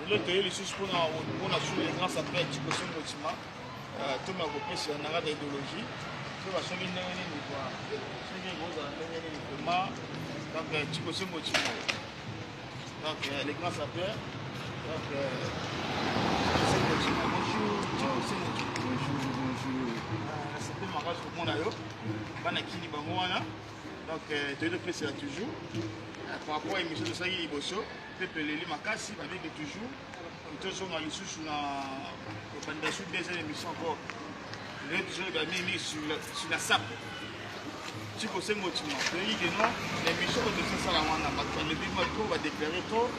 L'autre, il est juste pour les grands sapeurs qui sont motivés. Tout le monde peut sur un arrêt d'idéologie. Tout le monde peut donc, tu peux se motiver. Donc, les grands sapeurs. Donc, bonjour. C'est le mariage pour mon aïe. Donc, tu es pressé toujours. Par rapport à l'émission de Sagi Liboso, Pepe Lili Makassi, avec toujours. Nous sommes dans les sous des émissions encore. Les gens mis sur la SAP. Tu peux se motiver. L'émission de Salamana, le Bimato va déclarer tout.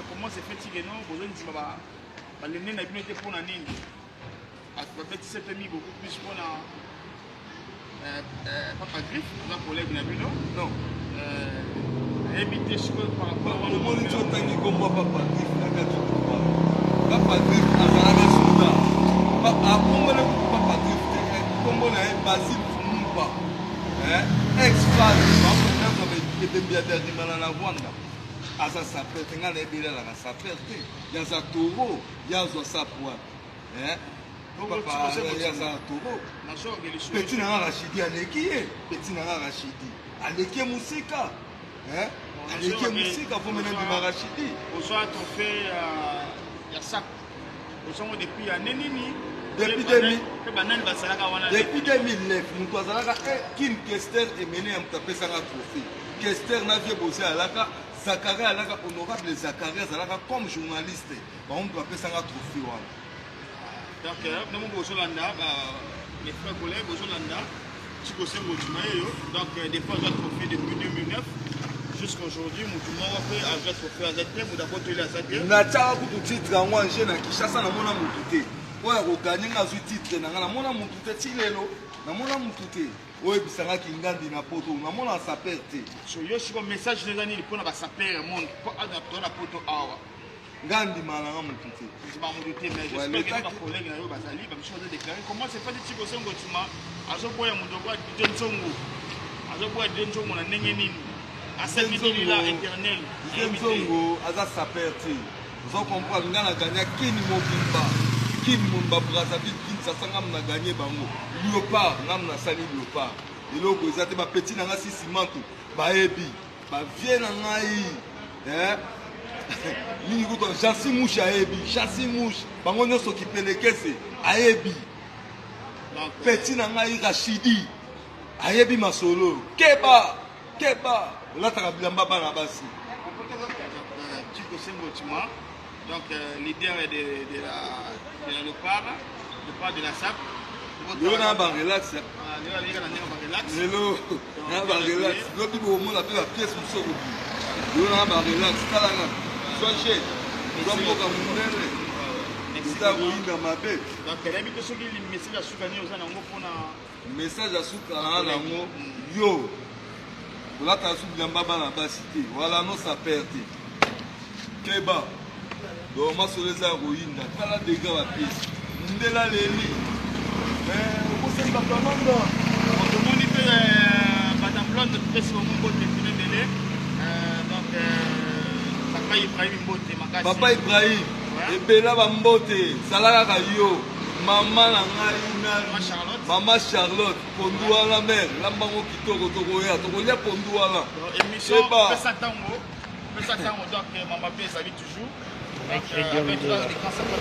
Comment c'est fait que non, vous avez dit que les nez n'ont été pour la ligne. C'est beaucoup plus pour la Papa Griffe, un collègue Nabino. Non. Éviter par rapport à mon état comme moi, Papa Griffe, Papa Griffe, Azaraga Papa Griffe, comme on a Basile Fumba, ex-femme, qui était bien derrière la Wanda. Asa sapeur, tenga na ebele la sapeur te. Yaza toro, yaza sapwa. Papa, yaza toro. Petit na Rachidi aleki, petit na Rachidi. Aleki musika. Aleki musika pour mener du Rachidi. Aujourd'hui on fait ya sak. Aujourd'hui depuis ya nenini. Depuis 2009, nous avons Kim Kester et mené à Mtapesa trophée. Kester n'a pas bossé à l'aka. Zakaria alaka honorable Zakaria alaka comme journaliste. On doit appeler ça un trophée. Donc, nous avons les frères collègues, donc des fois j'ai trophée depuis 2009 jusqu'à aujourd'hui. Nous avons fait un trophée à ZT, nous avons fait à ZT. Nous avons fait un titre en Wangé, na Kishasa, na mona mutute. Ouais, au gagné un titre, na mona mutute, tilelo, na mona mutute. Oui, puis ça va qu'il y a des poto, on a mon sa perte. So yo suis comme message les années pour na sa perte monde pour adapter la poto awa. Gandi malanga mutute. Je vais monter mais j'espère que ma collègue na yo bazali ba chose déclarer comment c'est pas des types songo tuma azo boya mundo kwa Densongo. Azo boya Densongo na ndenge nini. Asali la éternel. Densongo aza sa perte. Vous comprenez ngana gagner kini mobimba. Kim Mumba Brazzaville, Kinshasa, on a gagné Bango. Léopard, on a sali Léopard. Et là, vous avez des petits dans la cimentou. Baebi, vient en aïe. Chassi mouche à Ebi, chassi mouche. Bango ne s'occupe les caisses à Ebi. Petit dans aïe Rachidi. À Ebi Masolo. Keba. Là, tu as bien baba la base. Tu peux s'engager. Donc, leader de la Léopard de la SAP. Nous avons un relax. Hello, nous avons un relax. Nous avons la pièce pour sauver. Nous avons un relax. Sois chez nous avons un message à soutenir. Message à soutenir. Yo, là, tu as soutenir la basité. Voilà, nous ça perd. Keba. Donc, je suis les héroïnes, pas la dégâts à pied. Je suis là, les lits. Mais, vous savez pas comment on doit. On demande que Madame Blonde de faire mon botte de délai. Donc, Papa Ibrahim Mbote. Papa Ibrahim, et Bella Bambote, Salaka Yo, Maman Maman Charlotte, Pondoua la mère, Lambango Kitoko Togoya, Togoya Pondoua la. Émission, on fait ça tango. On fait ça tango, donc Maman P s'habille toujours. Avec les grands sapeurs.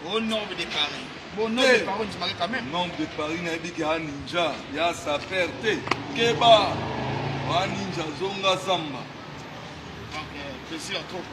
Au nord de Paris. Au nord de Paris, tu m'arrêtes quand même. Nombre de Paris, il y a un ninja, il y a sa perte. Keba, un ninja, Zonga Zamba. Donc, plaisir trop.